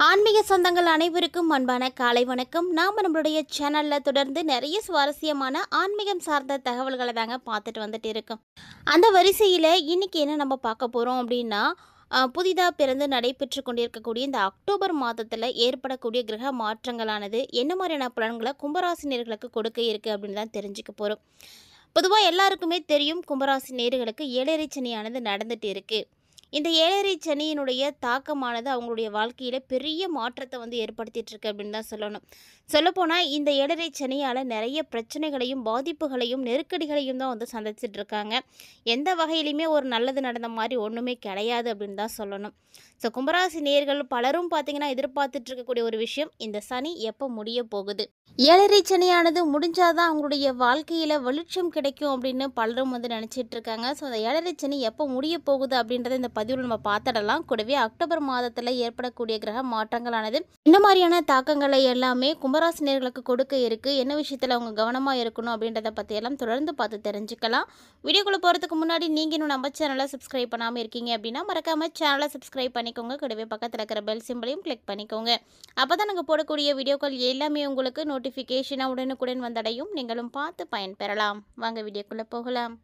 ஆன்மீக சொந்தங்கள் அனைவருக்கும் அன்பான காலை வணக்கம். நாம் நம்மளுடைய சேனலில் தொடர்ந்து நிறைய சுவாரஸ்யமான ஆன்மீகம் சார்ந்த தகவல்களை தாங்க பார்த்துட்டு வந்துட்டு இருக்கோம். அந்த வரிசையில் இன்னைக்கு என்ன நம்ம பார்க்க போகிறோம் அப்படின்னா, புதிதாக பிறந்து நடைபெற்று கொண்டிருக்கக்கூடிய இந்த அக்டோபர் மாதத்தில் ஏற்படக்கூடிய கிரக மாற்றங்களானது என்ன மாதிரியான பலன்களை கும்பராசினியர்களுக்கு கொடுக்க இருக்குது அப்படின்னு தான் தெரிஞ்சுக்க போகிறோம். பொதுவாக எல்லாருக்குமே தெரியும், கும்பராசி நேயர்களுக்கு ஏழரை சனியானது நடந்துட்டு இருக்குது. இந்த ஏழரை சனியினுடைய தாக்கமானது அவங்களுடைய வாழ்க்கையில் பெரிய மாற்றத்தை ஏற்படுத்திட்டு இருக்கு அப்படின்னு தான் சொல்லணும். சொல்லப்போனால் இந்த ஏழரை சனியால் நிறைய பிரச்சனைகளையும் பாதிப்புகளையும் நெருக்கடிகளையும் தான் சந்திச்சிட்டு இருக்காங்க. எந்த வகையிலையுமே ஒரு நல்லது நடந்த மாதிரி ஒன்றுமே கிடையாது அப்படின்னு தான் சொல்லணும். ஸோ கும்பராசி நேயர்கள் பலரும் பார்த்திங்கன்னா எதிர்பார்த்துட்டு இருக்கக்கூடிய ஒரு விஷயம், இந்த சனி எப்போ முடிய போகுது, ஏழரை சனியானது முடிஞ்சாதான் அவங்களுடைய வாழ்க்கையில் வெளிச்சம் கிடைக்கும் அப்படின்னு பலரும் நினச்சிட்டு இருக்காங்க. ஸோ அந்த ஏழரை சனி எப்போ முடிய போகுது அப்படின்றத இந்த பதிவில் நம்ம பார்த்துடலாம். கூடவே அக்டோபர் மாதத்தில் ஏற்படக்கூடிய கிரக மாற்றங்களானது இந்த மாதிரியான தாக்கங்களை எல்லாமே கும்பராசினியர்களுக்கு கொடுக்க இருக்குது, என்ன விஷயத்தில் அவங்க கவனமாக இருக்கணும் அப்படின்றத பற்றியெல்லாம் தொடர்ந்து பார்த்து தெரிஞ்சுக்கலாம். வீடியோக்குள்ளே போகிறதுக்கு முன்னாடி நீங்கள் இன்னும் நம்ம சேனலை சப்ஸ்கிரைப் பண்ணாமல் இருக்கீங்க அப்படின்னா மறக்காமல் சேனலை சப்ஸ்கிரைப் பண்ணிக்கோங்க. கூடவே பக்கத்தில் இருக்கிற பெல் சிம்பிளையும் கிளிக் பண்ணிக்கோங்க. அப்போ தான் நாங்கள் போடக்கூடிய வீடியோக்கள் எல்லாமே உங்களுக்கு நோட்டிஃபிகேஷனாக உடனுக்குடன் வந்தடையும், நீங்களும் பார்த்து பயன்பெறலாம். வாங்க வீடியோக்குள்ளே போகலாம்.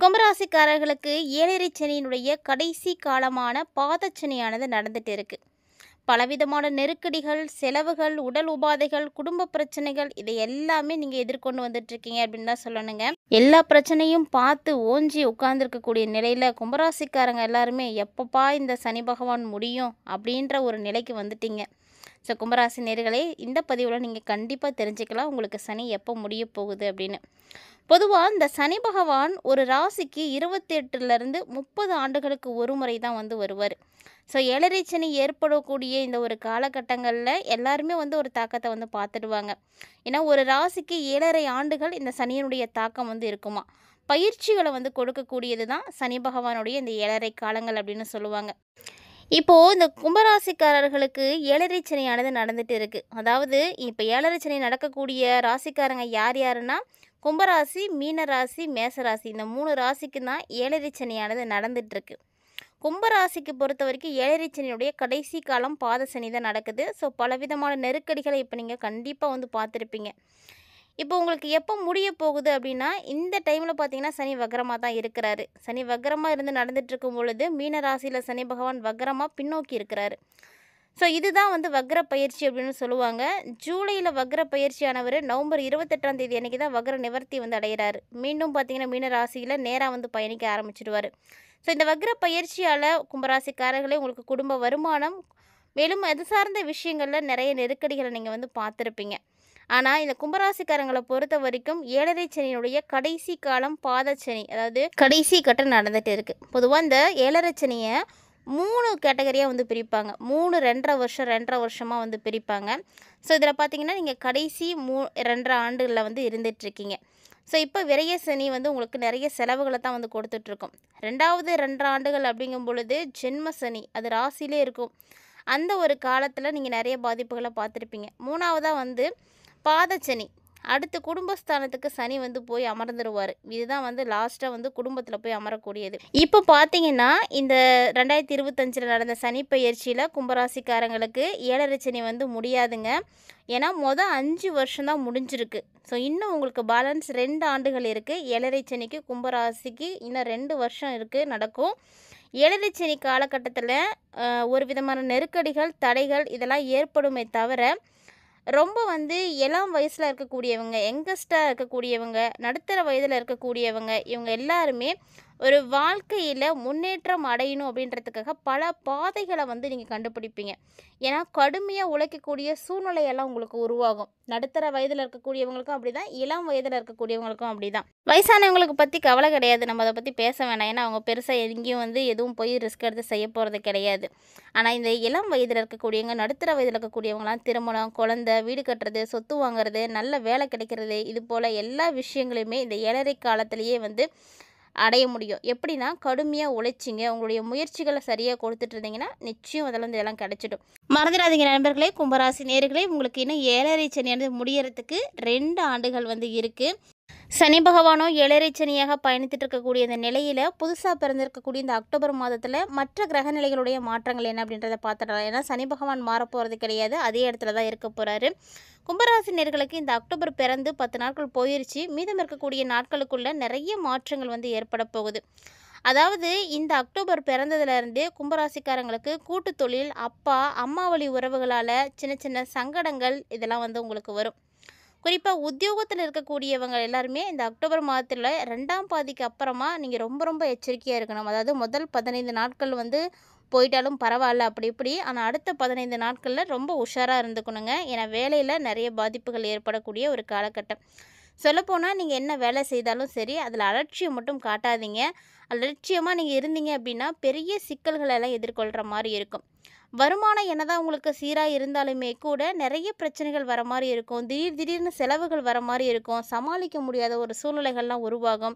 கும்பராசிக்காரர்களுக்கு ஏழரை சனியினுடைய கடைசி காலமான பாதச்சனியானது நடந்துட்டு இருக்கு. பலவிதமான நெருக்கடிகள், செலவுகள், உடல் உபாதைகள், குடும்ப பிரச்சனைகள், இதை எல்லாமே நீங்கள் எதிர்கொண்டு வந்துட்டு இருக்கீங்க அப்படின்னு தான் சொல்லணுங்க. எல்லா பிரச்சனையும் பார்த்து ஓஞ்சி உட்கார்ந்துருக்கக்கூடிய நிலையில் கும்பராசிக்காரங்க எல்லாருமே எப்பப்பா இந்த சனி பகவான் முடியும் அப்படின்ற ஒரு நிலைக்கு வந்துட்டீங்க. ஸோ கும்பராசி நேயர்களே, இந்த பதிவில் நீங்கள் கண்டிப்பாக தெரிஞ்சுக்கலாம் உங்களுக்கு சனி எப்போ முடிய போகுது அப்படின்னு. பொதுவாக இந்த சனி பகவான் ஒரு ராசிக்கு 28லேருந்து 30 ஆண்டுகளுக்கு ஒரு முறை தான் வருவார். ஸோ ஏழரை சனி ஏற்படக்கூடிய இந்த ஒரு காலகட்டங்களில் எல்லாருமே ஒரு தாக்கத்தை பார்த்துடுவாங்க. ஏன்னா ஒரு ராசிக்கு 7.5 ஆண்டுகள் இந்த சனியினுடைய தாக்கம் இருக்குமா. பயிற்சிகளை கொடுக்கக்கூடியது தான் சனி பகவானுடைய இந்த ஏழரை காலங்கள் அப்படின்னு சொல்லுவாங்க. இப்போது இந்த கும்பராசிக்காரர்களுக்கு ஏழரை சனியானது நடந்துட்டு இருக்குது. அதாவது இப்போ ஏழரை சனி நடக்கக்கூடிய ராசிக்காரங்க யார் யாருன்னா, கும்பராசி, மீனராசி, மேசராசி, இந்த 3 ராசிக்கு தான் ஏழரை சனியானது நடந்துகிட்ருக்கு. கும்பராசிக்கு பொறுத்த வரைக்கும் ஏழரை சனியுடைய கடைசி காலம் பாத சனி தான் நடக்குது. ஸோ பலவிதமான நெருக்கடிகளை இப்போ நீங்கள் கண்டிப்பாக பார்த்துருப்பீங்க. இப்போ உங்களுக்கு எப்போ முடிய போகுது அப்படின்னா, இந்த டைமில் பார்த்தீங்கன்னா சனி வக்ரமாக தான் இருக்கிறாரு. சனி வக்ரமாக இருந்து நடந்துட்டு இருக்கும் பொழுது மீனராசியில் சனி பகவான் வக்ரமாக பின்னோக்கி இருக்கிறாரு. ஸோ இதுதான் வக்ர பயிற்சி அப்படின்னு சொல்லுவாங்க. ஜூலையில் வக்ர பயிற்சியானவர் நவம்பர் 28ஆம் தேதி அன்றைக்கி தான் வக்ர நிவர்த்தி அடைகிறாரு. மீண்டும் பார்த்தீங்கன்னா மீனராசியில் நேராக பயணிக்க ஆரம்பிச்சிடுவார். ஸோ இந்த வக்ர பயிற்சியால் கும்பராசிக்காரர்களே உங்களுக்கு குடும்ப வருமானம், மேலும் அது சார்ந்த விஷயங்களில் நிறைய நெருக்கடிகளை நீங்கள் பார்த்துருப்பீங்க. ஆனால் இந்த கும்பராசிக்காரங்களை பொறுத்த வரைக்கும் ஏழரை சனியினுடைய கடைசி காலம் பாதச்சனி, அதாவது கடைசி கட்டம் நடந்துகிட்டு இருக்குது. பொதுவாக இந்த ஏழரை சனியை 3 கேட்டகரியாக பிரிப்பாங்க. 2.5 வருஷம் 2.5 வருஷமாக பிரிப்பாங்க. ஸோ இதில் பார்த்தீங்கன்னா நீங்கள் கடைசி 2.5 ஆண்டுகளில் இருந்துகிட்ருக்கீங்க. ஸோ இப்போ விரைய சனி உங்களுக்கு நிறைய செலவுகளை தான் கொடுத்துட்ருக்கோம். 2.5 ஆண்டுகள் அப்படிங்கும் பொழுது ஜென்ம சனி, அது ராசியிலே இருக்கும். அந்த ஒரு காலத்தில் நீங்கள் நிறைய பாதிப்புகளை பார்த்துருப்பீங்க. 3ஆவதாக பாதச்சனி, அடுத்து குடும்பஸ்தானத்துக்கு சனி போய் அமர்ந்துடுவார். இதுதான் லாஸ்ட்டாக குடும்பத்தில் போய் அமரக்கூடியது. இப்போ பார்த்தீங்கன்னா இந்த 2025 நடந்த சனி பயிற்சியில் கும்பராசிக்காரங்களுக்கு ஏழரை சனி முடியாதுங்க. ஏன்னா 5 வருஷம் தான் முடிஞ்சிருக்கு. ஸோ இன்னும் உங்களுக்கு பேலன்ஸ் 2 ஆண்டுகள் இருக்குது. ஏழரை சனிக்கு கும்பராசிக்கு இன்னும் 2 வருஷம் இருக்குது நடக்கும். ஏழரை சனி காலகட்டத்தில் ஒரு விதமான நெருக்கடிகள், தடைகள் இதெல்லாம் ஏற்படுமே தவிர, ரொம்ப இளம் வயசில் இருக்கக்கூடியவங்க, யங்கஸ்டாக இருக்கக்கூடியவங்க, நடுத்தர வயதில் இருக்கக்கூடியவங்க, இவங்க எல்லாருமே ஒரு வாழ்க்கையில் முன்னேற்றம் அடையணும் அப்படின்றதுக்காக பல பாதைகளை நீங்கள் கண்டுபிடிப்பீங்க. ஏன்னா கடுமையாக உழைக்கக்கூடிய சூழ்நிலையெல்லாம் உங்களுக்கு உருவாகும். நடுத்தர வயதில் இருக்கக்கூடியவங்களுக்கும் அப்படி தான், இளம் வயதில் இருக்கக்கூடியவங்களுக்கும் அப்படி தான். வயசானவங்களுக்கு பற்றி கவலை கிடையாது, நம்ம அதை பற்றி பேச வேணாம். ஏன்னா அவங்க பெருசாக எங்கேயும் எதுவும் போய் ரிஸ்க் எடுத்து செய்ய போகிறது கிடையாது. ஆனால் இந்த இளம் வயதில் இருக்கக்கூடியவங்க, நடுத்தர வயதில் இருக்கக்கூடியவங்களாம் திருமணம், குழந்தை, வீடு கட்டுறது, சொத்து வாங்குறது, நல்ல வேலை கிடைக்கிறது, இது போல் எல்லா விஷயங்களையுமே இந்த ஏழரை காலத்திலேயே அடைய முடியும். எப்படின்னா கடுமையாக உழைச்சிங்க, உங்களுடைய முயற்சிகளை சரியாக கொடுத்துட்டு இருந்தீங்கன்னா நிச்சயம் அதில் இதெல்லாம் கிடைச்சிடும். மறந்துடாதீங்க நண்பர்களே, கும்பராசி நேயர்களே, உங்களுக்கு இன்னும் ஏழரை சனியானது முடியறதுக்கு 2 ஆண்டுகள் இருக்குது. சனி பகவானோ ஏழரை சனியாக பயணித்துட்டு இருக்கக்கூடிய இந்த நிலையில் புதுசாக பிறந்திருக்கக்கூடிய இந்த அக்டோபர் மாதத்தில் மற்ற கிரக நிலைகளுடைய மாற்றங்கள் என்ன அப்படின்றத பார்த்துடலாம். ஏன்னா சனி பகவான் மாறப்போகிறது கிடையாது, அதே இடத்துல தான் இருக்க போகிறாரு. கும்பராசி நேர்களுக்கு இந்த அக்டோபர் பிறந்து 10 நாட்கள் போயிருச்சு. மீதம் இருக்கக்கூடிய நாட்களுக்குள்ள நிறைய மாற்றங்கள் வந்து ஏற்பட போகுது. அதாவது இந்த அக்டோபர் பிறந்ததுலேருந்தே கும்பராசிக்காரங்களுக்கு கூட்டு தொழில், அப்பா அம்மா வழி உறவுகளால் சின்ன சின்ன சங்கடங்கள் இதெல்லாம் வந்து உங்களுக்கு வரும். குறிப்பாக உத்தியோகத்தில் இருக்கக்கூடியவங்க எல்லாருமே இந்த அக்டோபர் மாதத்தில் 2ஆம் பாதிக்கு அப்புறமா நீங்கள் ரொம்ப ரொம்ப எச்சரிக்கையாக இருக்கணும். அதாவது முதல் 15 நாட்கள் வந்து போயிட்டாலும் பரவாயில்ல அப்படி இப்படி, ஆனால் அடுத்த 15 நாட்களில் ரொம்ப உஷாராக இருந்துக்கணுங்க. ஏன்னா வேலையில் நிறைய பாதிப்புகள் ஏற்படக்கூடிய ஒரு காலகட்டம். சொல்லப்போனால் நீங்கள் என்ன வேலை செய்தாலும் சரி, அதில் அலட்சியம் மட்டும் காட்டாதீங்க. அலட்சியமாக நீங்கள் இருந்தீங்க அப்படின்னா பெரிய சிக்கல்களெல்லாம் எதிர்கொள்கிற மாதிரி இருக்கும். வருமானம் என்னதான் உங்களுக்கு சீராக இருந்தாலுமே கூட நிறைய பிரச்சனைகள் வர மாதிரி இருக்கும். திடீர்னு செலவுகள் வர மாதிரி இருக்கும். சமாளிக்க முடியாத ஒரு சூழ்நிலைகள்லாம் உருவாகும்.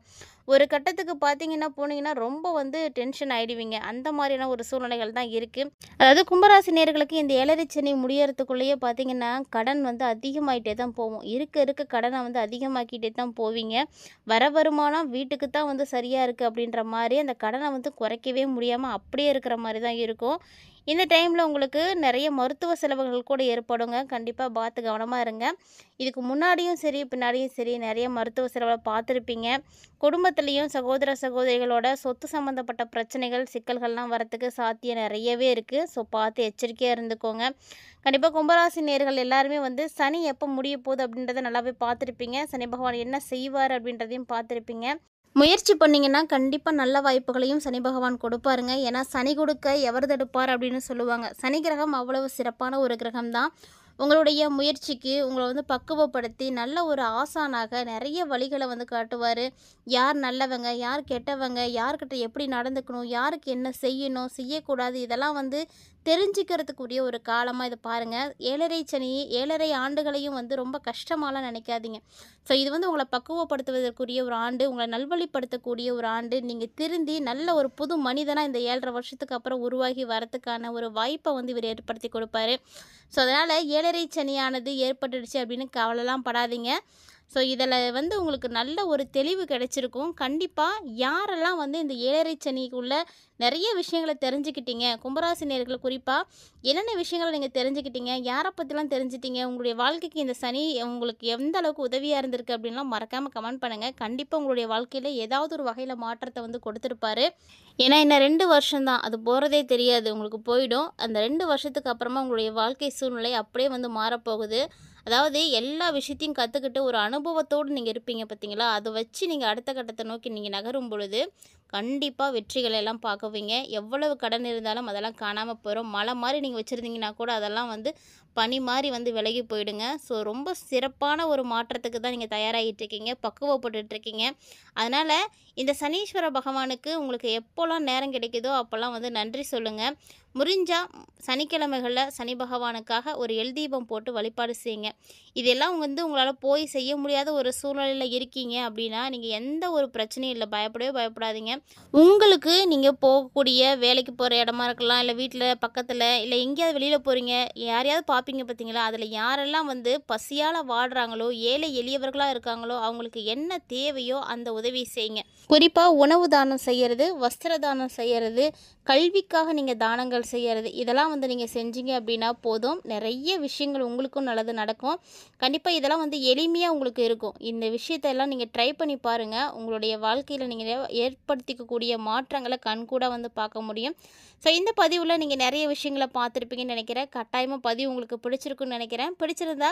ஒரு கட்டத்துக்கு பார்த்தீங்கன்னா போனீங்கன்னா ரொம்ப வந்து டென்ஷன் ஆகிடுவீங்க. அந்த மாதிரியான ஒரு சூழ்நிலைகள் தான் இருக்குது. அதாவது கும்பராசி நேயர்களுக்கு இந்த ஏழரை சனி முடியறதுக்குள்ளேயே பார்த்தீங்கன்னா கடன் வந்து அதிகமாகிட்டே தான் போகும். இருக்க கடனை வந்து அதிகமாக்கிட்டே தான் போவீங்க. வர வருமானம் வீட்டுக்கு தான் வந்து சரியாக இருக்குது அப்படின்ற மாதிரி அந்த கடனை வந்து குறைக்கவே முடியாமல் அப்படியே இருக்கிற மாதிரி தான் இருக்கும். இந்த டைமில் உங்களுக்கு நிறைய மருத்துவ செலவுகள் கூட ஏற்படுங்க. கண்டிப்பாக பார்த்து கவனமாக இருங்க. இதுக்கு முன்னாடியும் சரி பின்னாடியும் சரி நிறைய மருத்துவ செலவை பார்த்துருப்பீங்க. குடும்பத்துலேயும் சகோதர சகோதரிகளோட சொத்து சம்மந்தப்பட்ட பிரச்சனைகள் சிக்கல்கள்லாம் வரத்துக்கு சாத்தியம் நிறையவே இருக்குது. ஸோ பார்த்து எச்சரிக்கையாக இருந்துக்கோங்க. கண்டிப்பாக கும்பராசி நேயர்கள் எல்லாருமே வந்து சனி எப்போ முடிய போகுது அப்படின்றத நல்லாவே பார்த்துருப்பீங்க. சனி பகவான் என்ன செய்வார் அப்படின்றதையும் பார்த்துருப்பீங்க. முயற்சி பண்ணிங்கன்னா கண்டிப்பாக நல்ல வாய்ப்புகளையும் சனி பகவான் கொடுப்பாருங்க. ஏன்னா சனி கொடுக்க எவர் தடுப்பார் அப்படின்னு சொல்லுவாங்க. சனி கிரகம் அவ்வளவு சிறப்பான ஒரு கிரகம் தான். உங்களுடைய முயற்சிக்கு உங்களை வந்து பக்குவப்படுத்தி நல்ல ஒரு ஆசானாக நிறைய வழிகளை வந்து காட்டுவார். யார் நல்லவங்க, யார் கெட்டவங்க, யார்கிட்ட எப்படி நடந்துக்கணும், யாருக்கு என்ன செய்யணும் செய்யக்கூடாது, இதெல்லாம் வந்து தெரிஞ்சுக்கிறதுக்குரிய ஒரு காலமாக இதை பாருங்கள். ஏழரை சனி 7.5 ஆண்டுகளையும் வந்து ரொம்ப கஷ்டமாலாம் நினைக்காதீங்க. ஸோ இது வந்து உங்களை பக்குவப்படுத்துவதற்குரிய ஒரு ஆண்டு, உங்களை நல்வழிப்படுத்தக்கூடிய ஒரு ஆண்டு. நீங்கள் திருந்தி நல்ல ஒரு புது மனிதனாக இந்த 7.5 வருஷத்துக்கு அப்புறம் உருவாகி வரத்துக்கான ஒரு வாய்ப்பை வந்து இவர் ஏற்படுத்தி கொடுப்பாரு. ஸோ அதனால் ஏழரை சனியானது ஏற்பட்டுடுச்சு அப்படின்னு கவலைலாம் படாதீங்க. ஸோ இதில் வந்து உங்களுக்கு நல்ல ஒரு தெளிவு கிடைச்சிருக்கும். கண்டிப்பாக யாரெல்லாம் வந்து இந்த ஏழரை சனிக்குள்ளே நிறைய விஷயங்களை தெரிஞ்சுக்கிட்டீங்க, கும்பராசி நேயர்கள் குறிப்பாக என்னென்ன விஷயங்களை நீங்கள் தெரிஞ்சுக்கிட்டீங்க, யாரை பற்றிலாம் தெரிஞ்சிட்டீங்க, உங்களுடைய வாழ்க்கைக்கு இந்த சனி உங்களுக்கு எந்த அளவுக்கு உதவியாக இருந்திருக்கு அப்படின்லாம் மறக்காமல் கமெண்ட் பண்ணுங்கள். கண்டிப்பாக உங்களுடைய வாழ்க்கையில் ஏதாவது ஒரு வகையில் மாற்றத்தை வந்து கொடுத்துருப்பாரு. ஏன்னா இன்னும் 2 வருஷம்தான், அது போகிறதே தெரியாது, உங்களுக்கு போயிடும். அந்த 2 வருஷத்துக்கு அப்புறமா உங்களுடைய வாழ்க்கை சூழ்நிலை அப்படியே வந்து மாறப்போகுது. அதாவது எல்லா விஷயத்தையும் கற்றுக்கிட்டு ஒரு அனுபவத்தோடு நீங்கள் இருப்பீங்க பார்த்தீங்களா, அதை வச்சு நீங்கள் அடுத்த கட்டத்தை நோக்கி நீங்கள் நகரும் பொழுது கண்டிப்பாக வெற்றிகளை எல்லாம் பார்க்குவீங்க. எவ்வளவு கடன் இருந்தாலும் அதெல்லாம் காணாமல் போயிடும். மலை மாதிரி நீங்கள் வச்சுருந்தீங்கன்னா கூட அதெல்லாம் வந்து பனி மாதிரி வந்து விலகி போயிடுங்க. ஸோ ரொம்ப சிறப்பான ஒரு மாற்றத்துக்கு தான் நீங்கள் தயாராகிட்டுருக்கீங்க, பக்குவப்பட்டுருக்கீங்க. அதனால் இந்த சனீஸ்வர பகவானுக்கு உங்களுக்கு எப்போல்லாம் நேரம் கிடைக்குதோ அப்போல்லாம் வந்து நன்றி சொல்லுங்கள். முடிஞ்சால் சனிக்கிழமைகளில் சனி பகவானுக்காக ஒரு எல்தீபம் போட்டு வழிபாடு செய்யுங்க. இதெல்லாம் வந்து உங்களால் போய் செய்ய முடியாத ஒரு சூழ்நிலையில் இருக்கீங்க அப்படின்னா நீங்கள் எந்த ஒரு பிரச்சனையும் இல்லை, பயப்படவே பயப்படாதீங்க. உங்களுக்கு நீங்கள் போகக்கூடிய வேலைக்கு போகிற இடமா இருக்கலாம், இல்லை வீட்டில் பக்கத்தில், இல்லை எங்கேயாவது வெளியில் போகிறீங்க, யாரையாவது பார்ப்பீங்க பார்த்தீங்களா, அதில் யாரெல்லாம் வந்து பசியால் வாடுறாங்களோ, ஏழை எளியவர்களாக இருக்காங்களோ அவங்களுக்கு என்ன தேவையோ அந்த உதவி செய்யுங்க. குறிப்பாக உணவு தானம் செய்கிறது, வஸ்திர தானம் செய்கிறது, கல்விக்காக நீங்கள் தானங்கள் செய்கிறது, இதெல்லாம் வந்து நீங்கள் செஞ்சீங்க அப்படின்னா போதும். நிறைய விஷயங்கள் உங்களுக்கும் நல்லது நடக்கும். கண்டிப்பாக இதெல்லாம் வந்து எளிமையாக உங்களுக்கு இருக்கும். இந்த விஷயத்தெல்லாம் நீங்கள் ட்ரை பண்ணி பாருங்கள். உங்களுடைய வாழ்க்கையில் நீங்கள் ஏற்படுத்திக்கக்கூடிய மாற்றங்களை கண்கூட வந்து பார்க்க முடியும். ஸோ இந்த பதிவில் நீங்கள் நிறைய விஷயங்களை பார்த்துருப்பீங்கன்னு நினைக்கிறேன். கட்டாயமாக பதிவு உங்களுக்கு பிடிச்சிருக்குன்னு நினைக்கிறேன். பிடிச்சிருந்தா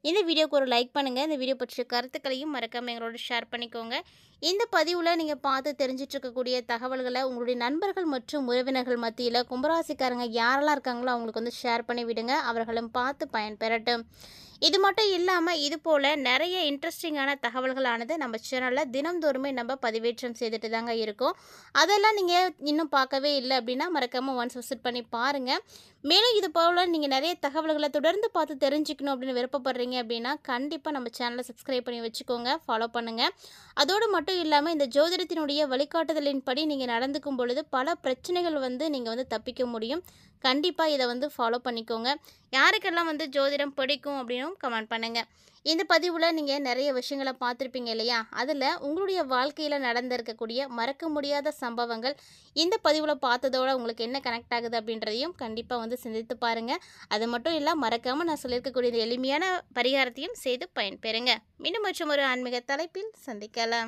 இந்த வீடியோக்கு ஒரு லைக் பண்ணுங்கள். இந்த வீடியோ பற்றிய கருத்துக்களையும் மறக்காமல் எங்களோட ஷேர் பண்ணிக்கோங்க. இந்த பதிவில் நீங்கள் பார்த்து தெரிஞ்சிட்ருக்கக்கூடிய தகவல்களை உங்களுடைய நண்பர்கள் மற்றும் உறவினர்கள் மத்தியில் கும்பராசிக்காரங்க யாரெல்லாம் இருக்காங்களோ அவங்களுக்கு வந்து ஷேர் பண்ணி விடுங்க. அவர்களும் பார்த்து பயன்பெறட்டும். இது மட்டும் இல்லாமல் இது போல் நிறைய இன்ட்ரெஸ்டிங்கான தகவல்களானது நம்ம சேனலில் தினம்தோறுமே நம்ம பதிவேற்றம் செய்துட்டு தாங்க இருக்கோம். அதெல்லாம் நீங்கள் இன்னும் பார்க்கவே இல்லை அப்படின்னா மறக்காமல் ஒன்ஸ் விசிட் பண்ணி பாருங்கள். மேலும் இது போல் நீங்கள் நிறைய தகவல்களை தொடர்ந்து பார்த்து தெரிஞ்சுக்கணும் அப்படின்னு விருப்பப்படுறீங்க அப்படின்னா கண்டிப்பாக நம்ம சேனலை சப்ஸ்கிரைப் பண்ணி வச்சுக்கோங்க, ஃபாலோ பண்ணுங்கள். அதோடு மட்டும் இல்லாமல் இந்த ஜோதிடத்தினுடைய வழிகாட்டுதலின்படி நீங்கள் நடந்துக்கும் பொழுது பல பிரச்சனைகள் வந்து நீங்கள் வந்து தப்பிக்க முடியும். கண்டிப்பாக இதை வந்து ஃபாலோ பண்ணிக்கோங்க. யாருக்கெல்லாம் வந்து ஜோதிடம் பிடிக்கும் அப்படின்னும் கமெண்ட் பண்ணுங்கள். இந்த பதிவில் நீங்கள் நிறைய விஷயங்களை பார்த்துருப்பீங்க இல்லையா? அதில் உங்களுடைய வாழ்க்கையில் நடந்திருக்கக்கூடிய மறக்க முடியாத சம்பவங்கள் இந்த பதிவில் பார்த்ததோட உங்களுக்கு என்ன கனெக்ட் ஆகுது அப்படின்றதையும் கண்டிப்பாக வந்து சிந்தித்து பாருங்கள். அது மட்டும் இல்லை, மறக்காமல் நான் சொல்லியிருக்கக்கூடிய இந்த எளிமையான பரிகாரத்தையும் செய்து பயன்பெறுங்க. மீண்டும் மற்றும் ஒரு ஆன்மீக தலைப்பில் சந்திக்கலாம்.